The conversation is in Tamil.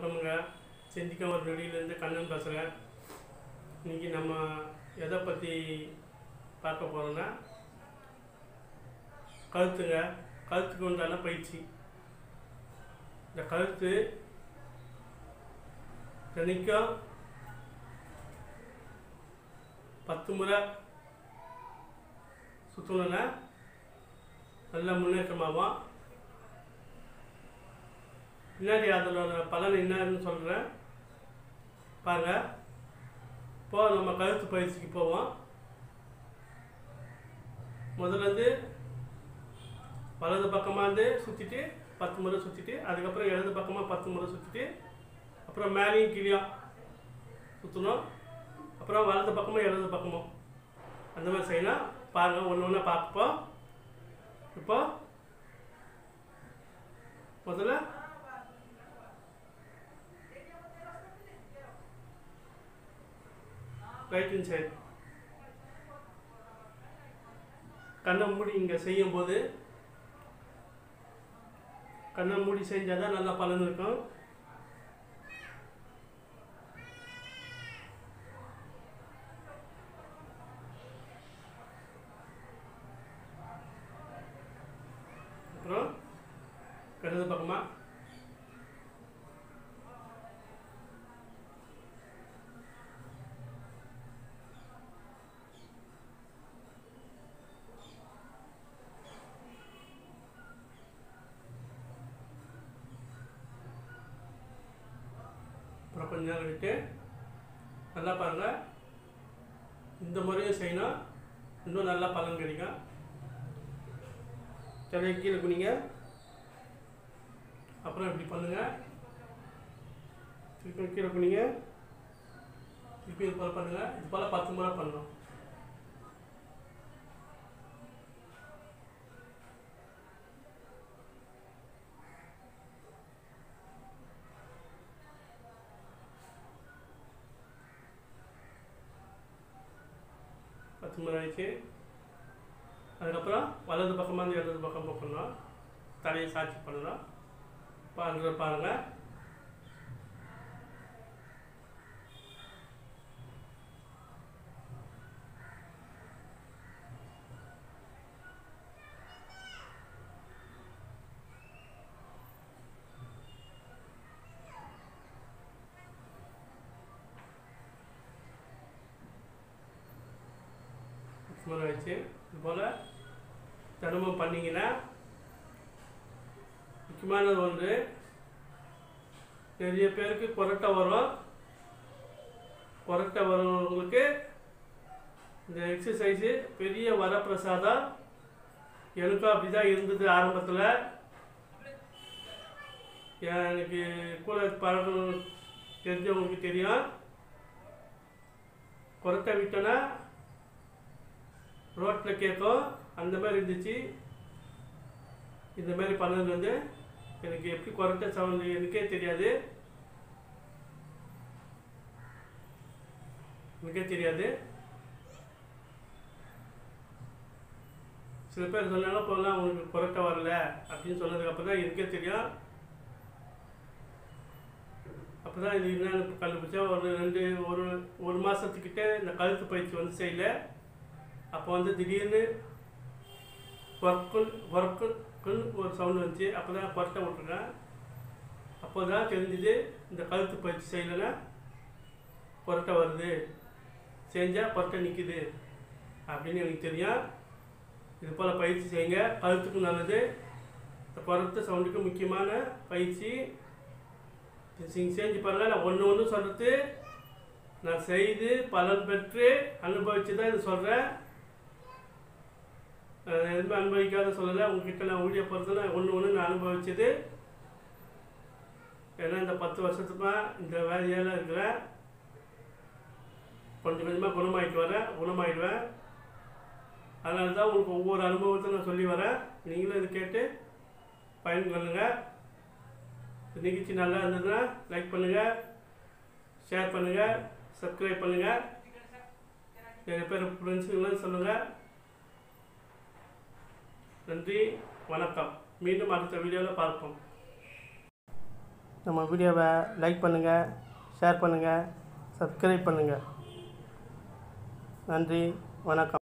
வணக்கமுங்க. செஞ்சிக்கவர் வெளியிலேருந்து கண்ணன் பேசுகிறேன். இன்றைக்கி நம்ம எதை பற்றி பார்க்க போகிறோன்னா கழுத்துங்க. கழுத்துக்கு உண்டான பயிற்சி. இந்த கழுத்து தினைக்கும் 10 முறை சுற்றணுன்னா நல்ல முன்னேற்றமாகும். பின்னாடி அதோட பலன் என்னன்னு சொல்கிறேன் பாருங்கள். இப்போ நம்ம கழுத்து பயிற்சிக்கு போவோம். முதல்ல வலது பக்கமாக சுற்றிட்டு 10 முறை சுற்றிட்டு, அதுக்கப்புறம் இடது பக்கமாக 10 முறை சுற்றிட்டு, அப்புறம் மேலேயும் கீழேயும் சுற்றணும். அப்புறம் வலது பக்கமும் இடது பக்கமும் அந்த மாதிரி செய்யணும். பாருங்கள், ஒன்று ஒன்றா பார்ப்போம். இப்போ முதல்ல ரைட் ஹேண்ட் சைடு கண்ணை மூடி இங்கே செய்யும்போது கண்ணை மூடி செஞ்சால் தான் நல்லா பலன் இருக்கும். அப்புறம் இடது பக்கமாக அப்புறம் கொஞ்ச நேரம் விட்டு நல்லா பாருங்கள். இந்த முறையும் செய்யணும், இன்னும் நல்லா பலன் கிடைக்கும். தலையை கீழே குனிங்க. அப்புறம் இப்படி பண்ணுங்கள். திருப்பி கீழே குனிங்க. திருப்பி இது போல் பண்ணுங்கள். இது போல் 10 முறை பண்ணணும். முறை ஆயிடுச்சு. அதுக்கப்புறம் வலது பக்கமாக இடது பக்கம் போக்கணும். தலையை சாட்சி பண்ணணும். பாருங்கள். முறை வச்சு இது போல் தினமும் பண்ணிங்கன்னா முக்கியமானது ஒன்று, நிறைய பேருக்கு கொரட்டை வரும். கொரட்டை வரவங்களுக்கு இந்த எக்ஸசைஸு பெரிய வரப்பிரசாதம். எனக்கும் அப்படி தான் இருந்தது ஆரம்பத்தில். எனக்கு கூட பழக்கம் தெரிஞ்சவங்களுக்கு தெரியும். கொரட்டை விட்டோன்னா ரோட்டில் கேட்கும், அந்த மாதிரி இருந்துச்சு. இந்த மாதிரி பண்ணது எனக்கு எப்படி கொரட்டை சவுண்டு எனக்கே தெரியாது. சில பேர் சொன்னாலும் போகலாம் உங்களுக்கு கொரட்டை வரல அப்படின்னு சொன்னதுக்கப்புறம் தான் எனக்கே தெரியும். அப்போ தான் இது என்னென்னு கண்டுபிடிச்சா, ஒரு மாதத்துக்கிட்ட இந்த கழுத்து பயிற்சி செய்யலை. அப்போ திடீர்னு ஒர்க்குன்னு ஒரு சவுண்டு வந்துச்சு. அப்போ தான் கொரட்டை விட்டுருக்கேன். அப்போ தான் தெரிஞ்சுது இந்த கழுத்து பயிற்சி செய்யலைன்னா கொரட்டை வருது, செஞ்சால் கொரட்டை நிற்குது அப்படின்னு எனக்கு தெரியும். இது போல் பயிற்சி செய்யுங்க, கழுத்துக்கும் நல்லது. இந்த கொரட்டை சவுண்டுக்கு முக்கியமான பயிற்சி. செஞ்சு பாருங்கள். நான் ஒன்று சொல்கிறது நான் செய்து பலன் பெற்று அனுபவித்து தான் இது சொல்கிறேன். எதுவுமே அனுபவிக்காத சொல்லலை. உங்ககிட்ட நான் வீடியோ போகிறதுல ஒன்று நான் அனுபவிச்சது. ஏன்னா இந்த 10 வருஷத்துக்கு இந்த வேலையெல்லாம் இருக்கிறேன். கொஞ்சம் கொஞ்சமாக குணமாயிடுவேன். அதனால தான் உங்களுக்கு ஒவ்வொரு அனுபவத்தை நான் சொல்லி வரேன். நீங்களும் இது கேட்டு பயன் பண்ணுங்கள். இந்த நிகழ்ச்சி நல்லா இருந்ததுன்னா லைக் பண்ணுங்கள், ஷேர் பண்ணுங்கள், சப்ஸ்கிரைப் பண்ணுங்கள். நிறைய பேர் ஃப்ரெண்ட்ஸுங்களாம் சொல்லுங்கள். நன்றி, வணக்கம். மீண்டும் அடுத்த வீடியோவில் பார்ப்போம். நம்ம வீடியோவை லைக் பண்ணுங்கள், ஷேர் பண்ணுங்கள், சப்ஸ்கிரைப் பண்ணுங்கள். நன்றி, வணக்கம்.